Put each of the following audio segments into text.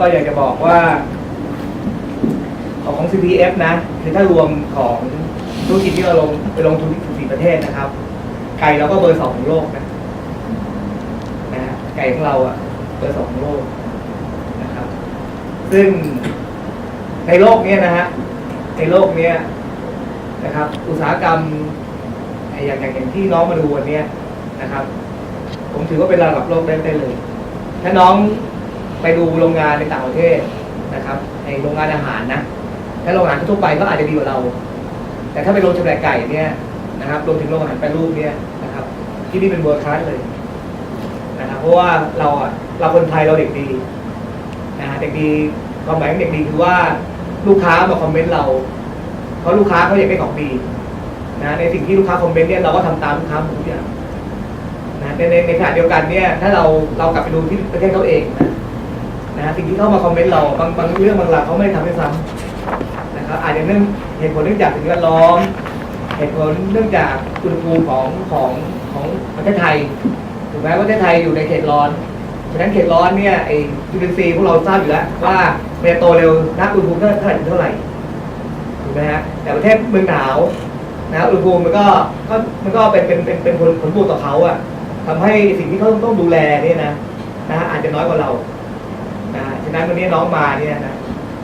ก็อยากจะบอกว่าของ CPF นะคือถ้ารวมของธุรกิจที่เราไปลงทุนที่14ประเทศนะครับไก่เราก็เบอร์ 2ของโลกนะไก่ของเราอ่ะเบอร์ 2ของโลกนะครับซึ่งในโลกนี้นะฮะในโลกนี้นะครับอุตสาหกรรมอย่างที่น้องมาดูวันนี้นะครับผมถือว่าเป็นระดับโลกได้เลยถ้าน้องไปดูโรงงานในต่างประเทศนะครับในโรงงานอาหารนะถ้าโรงงานทั่วไปก็อาจจะดีกว่าเราแต่ถ้าไปโรงชำแหละไก่เนี่ยนะครับรวมถึงโรงอาหารแปรรูปเนี่ยนะครับที่นี่เป็นเวิร์คคลาสเลยนะครับเพราะว่าเราคนไทยเราเด็กดีนะฮะเด็กดีความหมายของเด็กดีคือว่าลูกค้ามาคอมเมนต์เราเพราะลูกค้าเขาอยากได้ของดีนะในสิ่งที่ลูกค้าคอมเมนต์เนี่ยเราก็ทำตามลูกค้าทุกอย่างนะในขณะเดียวกันเนี่ยถ้าเรากลับไปดูที่ประเทศเขาเองนะสิ่งที่เข้ามาคอมเมนต์เราบางเรื่องบางราวเขาไม่ทำให้ซ้ำนะครับอาจจะเหตุผลเนื่องจากสิ่งแวดล้อมเหตุผลเนื่องจากอุณหภูมิของประเทศไทยถูกไหมว่าประเทศไทยอยู่ในเขตร้อนฉะนั้นเขตร้อนเนี่ยไอ้จุลินทรีย์พวกเราทราบอยู่แล้วว่ามันจะโตเร็วนักอุณหภูมิเท่าไหร่ถูกไหมฮะแต่ประเทศเมืองหนาวนะอุณหภูมิมันก็เป็นผลบวกต่อเขาอะทำให้สิ่งที่เขาต้องดูแลเนี่ยนะอาจจะน้อยกว่าเราฉะนั้นวันนี้น้องมาเนี่ยนะ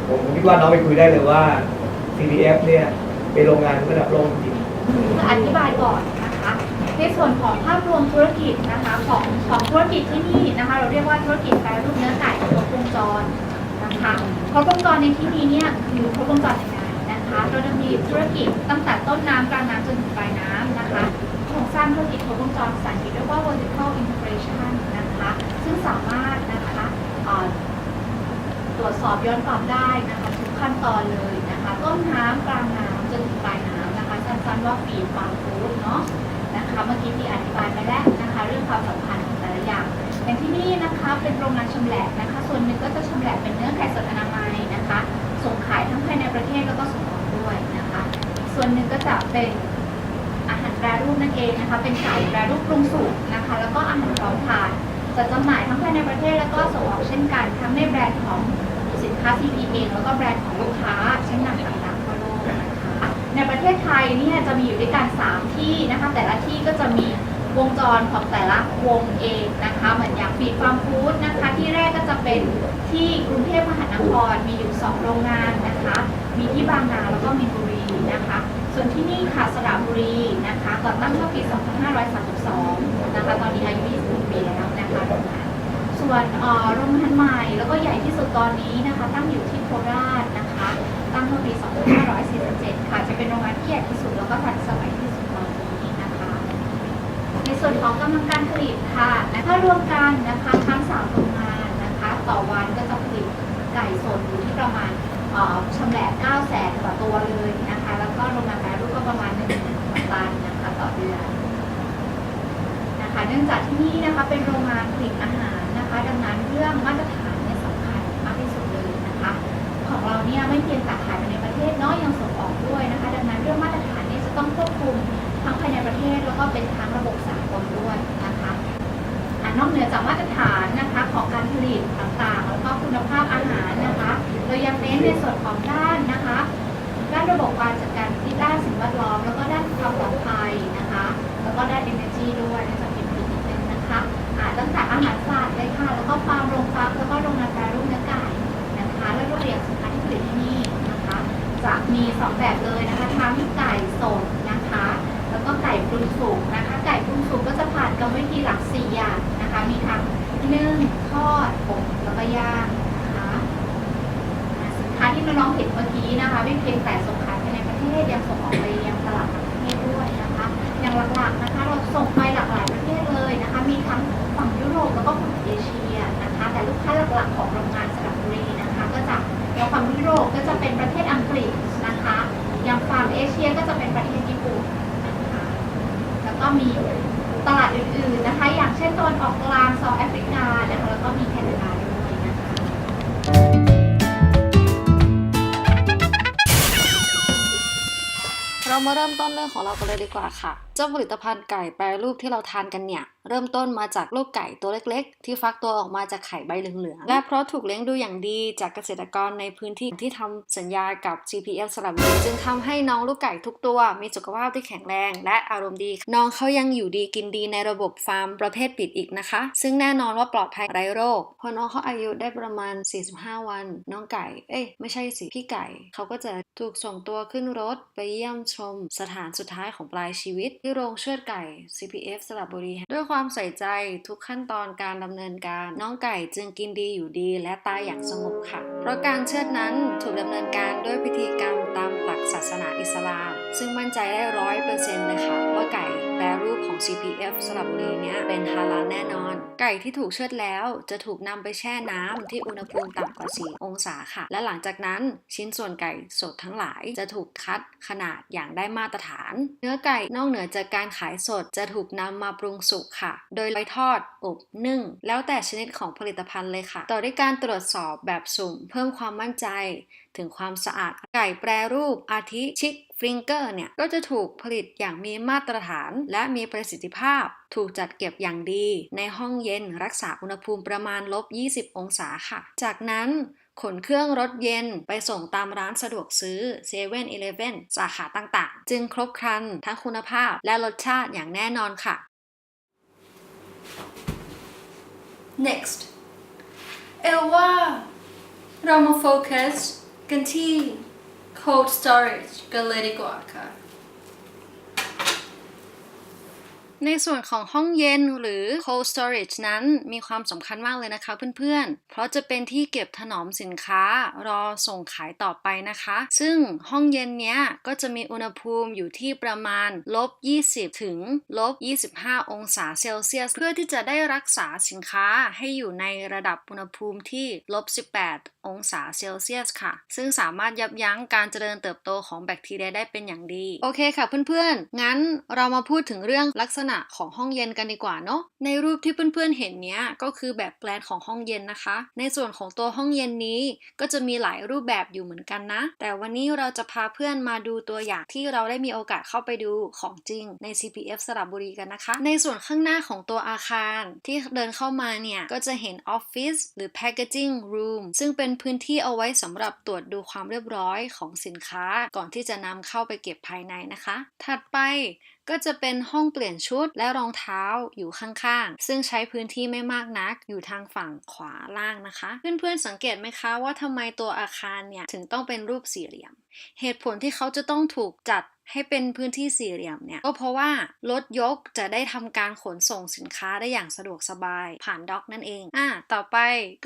ผมคิดว่าน้องไปคุยได้เลยว่า CPF เนี่ยเป็นโรงงานระดับโลกจริงอธิบายก่อนนะคะในส่วนของภาพรวมธุรกิจนะคะของธุรกิจที่นี่นะคะเราเรียกว่าธุรกิจแปรรูปเนื้อไก่ครบวงจรนะคะครบวงจรในที่นี้เนี่ยคือครบวงจรยังไงนะคะเราจะมีธุรกิจตั้งแต่ต้นน้ำกลางน้ำจนถึงปลายน้ำนะคะโครงสร้างธุรกิจครบวงจรภาษาอังกฤษเรียกว่า vertical integration นะคะซึ่งสามารถนะคะตรวจสอบย้อนกลับได้นะคะทุกขั้นตอนเลยนะคะต้นน้ำกลางน้ำจนถึงปลายน้ำนะคะสั้นๆว่าฟีดฟาร์มฟู้ดเนาะนะคะเมื่อกี้ที่อธิบายไปแล้วนะคะเรื่องความสัมพันธ์ของแต่ละอย่างอย่างที่นี่นะคะเป็นโรงงานชำแหละนะคะส่วนหนึ่งก็จะชำแหละเป็นเนื้อไก่สดอนามัยนะคะส่งขายทั้งภายในประเทศแล้วก็ส่งออกด้วยนะคะส่วนหนึ่งก็จะเป็นอาหารแปรรูปนั่นเองนะคะเป็นไก่แปรรูปปรุงสุกนะคะแล้วก็อาหารพร้อมทานจะจำหน่ายทั้งภายในประเทศแล้วก็ส่งออกเช่นกันทั้งในแบรนด์ของสินค้า CP เองแล้วก็แบรนด์ของลูกค้าชั้นนำต่างๆทั่วโลกนะคะในประเทศไทยเนี่ยจะมีอยู่ด้วยกัน3ที่นะคะแต่ละที่ก็จะมีวงจรของแต่ละวงเองนะคะเหมือนอย่างฟีดฟาร์มฟู้ดนะคะที่แรกก็จะเป็นที่กรุงเทพมหานครมีอยู่2โรงงานนะคะมีที่บางนาแล้วก็มีนบุรีนะคะส่วนที่นี่ค่ะสระบุรีนะคะก่อตั้งเมื่อปี 2532 นะคะตอนนี้อายุ20 ปีแล้วนะคะโรงงานส่วนโรงงานใหม่แล้วก็ใหญ่ที่สุดตอนนี้นะคะตั้งอยู่ที่โคราชนะคะตั้งเมื่อปี 2547 ค่ะจะเป็นโรงงานที่ใหญ่ที่สุดแล้วก็ทันสมัยที่สุดตอนนี้นะคะในส่วนของกำลังการผลิตค่ะถ้ารวมกันนะคะทั้ง3โรงงานนะคะต่อวันก็จะผลิตไก่สดอยู่ที่ประมาณชำแหละ 900,000 กว่าตัวเลยนะคะแล้วก็โรงงานแปรรูปก็ประมาณ 1,000 ตันนะคะต่อเดือนนะคะเนื่องจากที่นี่นะคะเป็นโรงงานผลิตอาหารนะคะดังนั้นเรื่องมาตรฐานเนี่ยสำคัญมากที่สุดเลยนะคะของเราเนี่ยไม่เพียงแต่ขายในประเทศเนาะยังส่งออกด้วยนะคะดังนั้นเรื่องมาตรฐานเนี่ยจะต้องควบคุมทั้งภายในประเทศแล้วก็เป็นทั้งระบบสากลด้วยนะคะนอกเหนือจากมาตรฐานนะคะของการผลิตต่างๆแล้วก็คุณภาพอาหารนะคะเรายังเน้นในส่วนของด้านนะคะด้านระบบการจัดการที่ด้านสิ่งแวดล้อมแล้วก็ด้านความปลอดภัยนะคะแล้วก็ด้าน energy ด้วยในส่วนที่ผลิตนิดนึงนะคะตั้งแต่อาหารสัตว์เลยค่ะแล้วก็ฟาร์มโรงฟักแล้วก็โรงงานแปรรูปเนื้อไก่นะคะและตัวอย่างสินค้าที่ผลิตที่นี่นะคะจะมี2แบบเลยนะคะทั้งไก่สดนะคะแล้วก็ไก่ปรุงสุกนะคะไก่ปรุงสุกก็จะผ่านกรรมวิธีหลัก4อย่างนะคะมีทั้งนึ่งทอดอบแล้วก็ย่างนะคะสินค้าที่น้องๆเห็นเมื่อกี้นะคะไม่เพียงแต่ส่งขายภายในประเทศยังส่งออกไปยังตลาดต่างประเทศด้วยนะคะอย่างหลักๆนะคะเราส่งไปหลากหลายประเทศเลยนะคะมีทั้งฝั่งยุโรปแล้วก็ฝั่งเอเชียนะคะแต่ลูกค้าหลักๆของโรงงานสระบุรีนะคะก็จะอย่างฝั่งยุโรปก็จะเป็นประเทศอังกฤษนะคะอย่างฝั่งเอเชียก็จะเป็นประเทศญี่ปุ่นนะคะแล้วก็มีตลาดอื่นๆนะคะอย่างเช่นตะวันออกกลางเซาท์แอฟริกานะคะแล้วก็มีแคนาดาด้วยนะคะเรามาเริ่มต้นเรื่องของเรากันเลยดีกว่าค่ะ เจ้าผลิตภัณฑ์ไก่แปรรูปที่เราทานกันเนี่ยเริ่มต้นมาจากลูกไก่ตัวเล็กๆที่ฟักตัวออกมาจากไข่ใบเหลืองๆและเพราะถูกเลี้ยงดูอย่างดีจากเกษตรกรในพื้นที่ที่ทำสัญญากับ CPF สระบุรีจึงทำให้น้องลูกไก่ทุกตัวมีสุขภาพที่แข็งแรงและอารมณ์ดีน้องเขายังอยู่ดีกินดีในระบบฟาร์มประเภทปิดอีกนะคะซึ่งแน่นอนว่าปลอดภัยไร้โรคพอน้องเขาอายุได้ประมาณ45วันน้องไก่ไม่ใช่สิพี่ไก่เขาก็จะถูกส่งตัวขึ้นรถไปเยี่ยมชมสถานสุดท้ายของปลายชีวิตที่โรงเชือดไก่ CPF สระบุรีด้วยความใส่ใจทุกขั้นตอนการดำเนินการน้องไก่จึงกินดีอยู่ดีและตายอย่างสงบค่ะเพราะการเชือดนั้นถูกดำเนินการด้วยพิธีกรรมตามหลักศาสนาอิสลามซึ่งมั่นใจได้100%เลยค่ะว่าไก่แปรรูปของ CPF สระบุรีเนี้ยเป็นฮาลาลแน่นอนไก่ที่ถูกเชือดแล้วจะถูกนำไปแช่น้ำที่อุณหภูมิต่ำกว่า4องศาค่ะและหลังจากนั้นชิ้นส่วนไก่สดทั้งหลายจะถูกคัดขนาดอย่างได้มาตรฐานเนื้อไก่นอกเหนือจากการขายสดจะถูกนำมาปรุงสุกค่ะโดยไปทอดอบนึ่งแล้วแต่ชนิดของผลิตภัณฑ์เลยค่ะต่อด้วยการตรวจสอบแบบสุ่มเพิ่มความมั่นใจถึงความสะอาดไก่แปรรูปอาทิชิคฟริงเกอร์เนี่ยก็จะถูกผลิตอย่างมีมาตรฐานและมีประสิทธิภาพถูกจัดเก็บอย่างดีในห้องเย็นรักษาอุณหภูมิประมาณ-20 องศาค่ะจากนั้นขนเครื่องรถเย็นไปส่งตามร้านสะดวกซื้อ 7-Eleven สาขาต่างๆจึงครบครันทั้งคุณภาพและรสชาติอย่างแน่นอนค่ะ Next ว่าเรามาโฟกัสกันที่ cold storage กันเลยดีกว่าค่ะในส่วนของห้องเย็นหรือ cold storage นั้นมีความสำคัญมากเลยนะคะเพื่อนๆเพราะจะเป็นที่เก็บถนอมสินค้ารอส่งขายต่อไปนะคะซึ่งห้องเย็นเนี้ยก็จะมีอุณหภูมิอยู่ที่ประมาณ-20ถึง-25องศาเซลเซียสเพื่อที่จะได้รักษาสินค้าให้อยู่ในระดับอุณหภูมิที่-18องศาเซลเซียสค่ะซึ่งสามารถยับยั้งการเจริญเติบโตของแบคทีเรียได้เป็นอย่างดีโอเคค่ะเพื่อนๆงั้นเรามาพูดถึงเรื่องลักษณะของห้องเย็นกันดีกว่าเนาะในรูปที่เพื่อนๆเห็นเนี้ยก็คือแบบแปลนของห้องเย็นนะคะในส่วนของตัวห้องเย็นนี้ก็จะมีหลายรูปแบบอยู่เหมือนกันนะแต่วันนี้เราจะพาเพื่อนมาดูตัวอย่างที่เราได้มีโอกาสเข้าไปดูของจริงใน CPF สระบุรีกันนะคะในส่วนข้างหน้าของตัวอาคารที่เดินเข้ามาเนี่ยก็จะเห็นออฟฟิศหรือ packaging room ซึ่งเป็นพื้นที่เอาไว้สำหรับตรวจดูความเรียบร้อยของสินค้าก่อนที่จะนำเข้าไปเก็บภายในนะคะถัดไปก็จะเป็นห้องเปลี่ยนชุดและรองเท้าอยู่ข้างๆซึ่งใช้พื้นที่ไม่มากนักอยู่ทางฝั่งขวาล่างนะคะเพื่อนๆสังเกตไหมคะว่าทำไมตัวอาคารเนี่ยถึงต้องเป็นรูปสี่เหลี่ยมเหตุผลที่เขาจะต้องถูกจัดให้เป็นพื้นที่สี่เหลี่ยมเนี่ยก็เพราะว่ารถยกจะได้ทำการขนส่งสินค้าได้อย่างสะดวกสบายผ่านด็อกนั่นเองต่อไป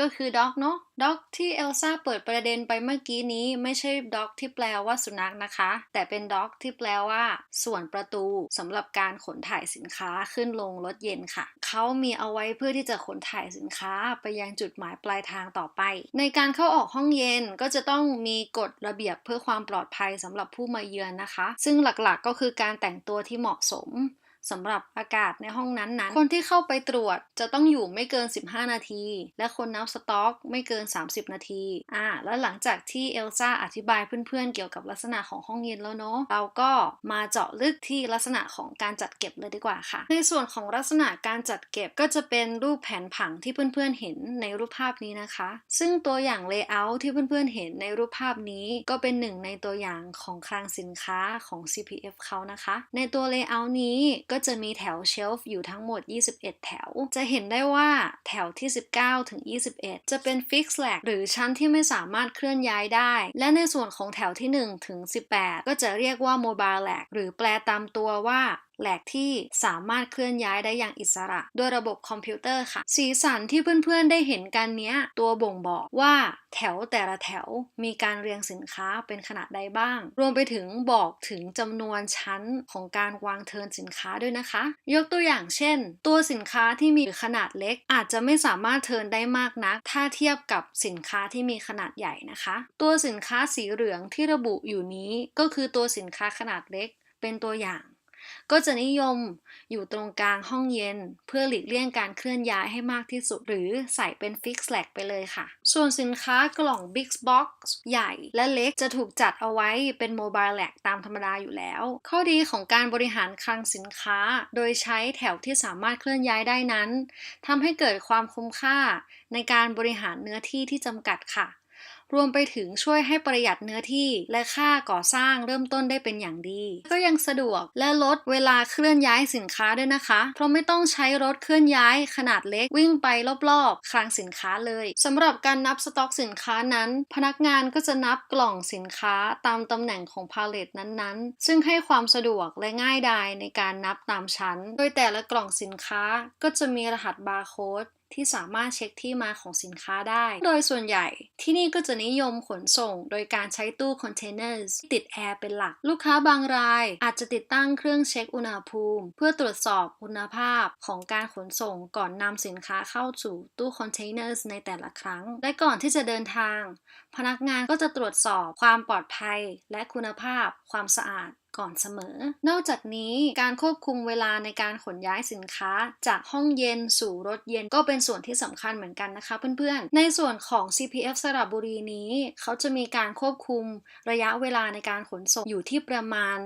ก็คือด็อกเนาะด็อกที่เอลซ่าเปิดประเด็นไปเมื่อกี้นี้ไม่ใช่ด็อกที่แปลว่าสุนัขนะคะแต่เป็นด็อกที่แปลว่าส่วนประตูสำหรับการขนถ่ายสินค้าขึ้นลงรถเย็นค่ะเขามีเอาไว้เพื่อที่จะขนถ่ายสินค้าไปยังจุดหมายปลายทางต่อไปในการเข้าออกห้องเย็นก็จะต้องมีกฎระเบียบเพื่อความปลอดภัยสำหรับผู้มาเยือนนะคะซึ่งหลักๆก็คือการแต่งตัวที่เหมาะสมสำหรับอากาศในห้องนั้นคนที่เข้าไปตรวจจะต้องอยู่ไม่เกิน15นาทีและคนนับสต็อกไม่เกิน30นาทีแล้วหลังจากที่เอลซ่าอธิบายเพื่อนๆเกี่ยวกับลักษณะของห้องเย็นแล้วเนาะเราก็มาเจาะลึกที่ลักษณะของการจัดเก็บเลยดีกว่าค่ะในส่วนของลักษณะการจัดเก็บก็จะเป็นรูปแผนผังที่เพื่อนๆเห็นในรูปภาพนี้นะคะซึ่งตัวอย่างเลเยอร์ที่เพื่อนๆเห็นในรูปภาพนี้ก็เป็นหนึ่งในตัวอย่างของคลังสินค้าของ CPF เขานะคะในตัวเลเยอร์นี้ก็จะมีแถวเชลฟ์อยู่ทั้งหมด21แถวจะเห็นได้ว่าแถวที่19ถึง21จะเป็นฟิกซ์แลกหรือชั้นที่ไม่สามารถเคลื่อนย้ายได้และในส่วนของแถวที่1ถึง18ก็จะเรียกว่าโมบายแลกหรือแปลตามตัวว่าแหลกที่สามารถเคลื่อนย้ายได้อย่างอิสระด้วยระบบคอมพิวเตอร์ค่ะสีสันที่เพื่อนๆได้เห็นกันเนี้ยตัวบ่งบอกว่าแถวแต่ละแถวมีการเรียงสินค้าเป็นขนาดใดบ้างรวมไปถึงบอกถึงจำนวนชั้นของการวางเทิร์นสินค้าด้วยนะคะยกตัวอย่างเช่นตัวสินค้าที่มีขนาดเล็กอาจจะไม่สามารถเทิร์นได้มากนักถ้าเทียบกับสินค้าที่มีขนาดใหญ่นะคะตัวสินค้าสีเหลืองที่ระบุอยู่นี้ก็คือตัวสินค้าขนาดเล็กเป็นตัวอย่าง ก็จะนิยมอยู่ตรงกลางห้องเย็นเพื่อหลีกเลี่ยงการเคลื่อนย้ายให้มากที่สุดหรือใส่เป็น Fix Rack ไปเลยค่ะส่วนสินค้ากล่อง Big Box ใหญ่และเล็กจะถูกจัดเอาไว้เป็น Mobile Rack ตามธรรมดาอยู่แล้วข้อดีของการบริหารคลังสินค้าโดยใช้แถวที่สามารถเคลื่อนย้ายได้นั้นทำให้เกิดความคุ้มค่าในการบริหารเนื้อที่ที่จำกัดค่ะรวมไปถึงช่วยให้ประหยัดเนื้อที่และค่าก่อสร้างเริ่มต้นได้เป็นอย่างดีก็ยังสะดวกและลดเวลาเคลื่อนย้ายสินค้าด้วยนะคะเพราะไม่ต้องใช้รถเคลื่อนย้ายขนาดเล็กวิ่งไปรอบๆคลังสินค้าเลยสำหรับการนับสต็อกสินค้านั้นพนักงานก็จะนับกล่องสินค้าตามตำแหน่งของพาเลตนั้นๆซึ่งให้ความสะดวกและง่ายดายในการนับตามชั้นโดยแต่ละกล่องสินค้าก็จะมีรหัสบาร์โค้ดที่สามารถเช็คที่มาของสินค้าได้โดยส่วนใหญ่ที่นี่ก็จะนิยมขนส่งโดยการใช้ตู้คอนเทนเนอร์ติดแอร์เป็นหลักลูกค้าบางรายอาจจะติดตั้งเครื่องเช็คอุณหภูมิเพื่อตรวจสอบคุณภาพของการขนส่งก่อนนำสินค้าเข้าสู่ตู้คอนเทนเนอร์ในแต่ละครั้งและก่อนที่จะเดินทางพนักงานก็จะตรวจสอบความปลอดภัยและคุณภาพความสะอาดก่อนเสมอนอกจากนี้การควบคุมเวลาในการขนย้ายสินค้าจากห้องเย็นสู่รถเย็นก็เป็นส่วนที่สำคัญเหมือนกันนะคะเพื่อนๆในส่วนของ CPF สระบุรีนี้เขาจะมีการควบคุมระยะเวลาในการขนส่งอยู่ที่ประมาณ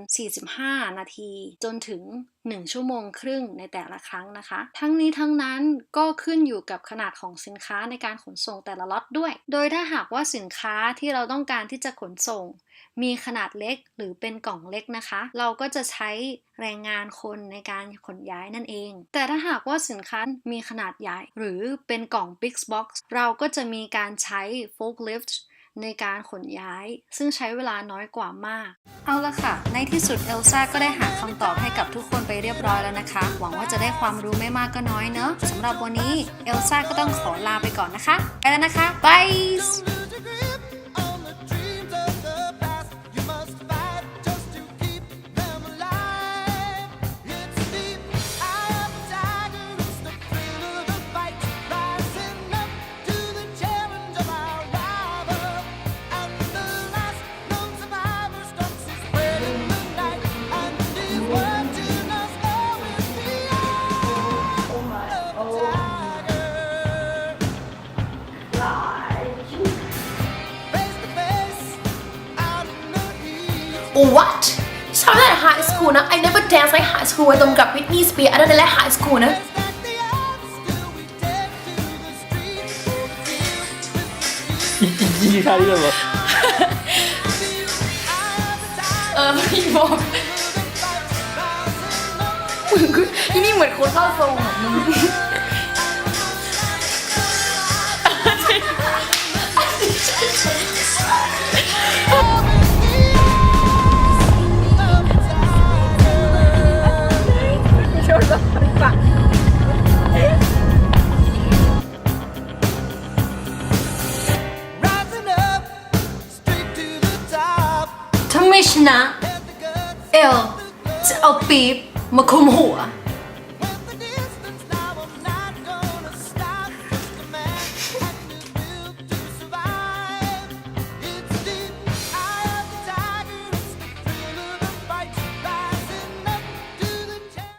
45นาทีจนถึง1 ชั่วโมงครึ่งในแต่ละครั้งนะคะทั้งนี้ทั้งนั้นก็ขึ้นอยู่กับขนาดของสินค้าในการขนส่งแต่ละล็อตด้วยโดยถ้าหากว่าสินค้าที่เราต้องการที่จะขนส่งมีขนาดเล็กหรือเป็นกล่องเล็กนะคะเราก็จะใช้แรงงานคนในการขนย้ายนั่นเองแต่ถ้าหากว่าสินค้ามีขนาดใหญ่หรือเป็นกล่อง Big Box เราก็จะมีการใช้ Forklift ในการขนย้ายซึ่งใช้เวลาน้อยกว่ามากเอาละค่ะในที่สุดเอลซ่าก็ได้หาคำตอบให้กับทุกคนไปเรียบร้อยแล้วนะคะหวังว่าจะได้ความรู้ไม่มากก็น้อยเนอะสำหรับวันนี้เอลซ่าก็ต้องขอลาไปก่อนนะคะไปแล้วนะคะบายWhat? Started at high school now. I never danced like high school. I don't got Britney Spears. I don't like high school now. ยี่ค่าที่จะบอก พี่บอกมึงคือที่นี่เหมือนคนเข้าทรงอ่ะมึงถ้าไม่ชนะเอลจะเอาปี๊บมาคุมหัว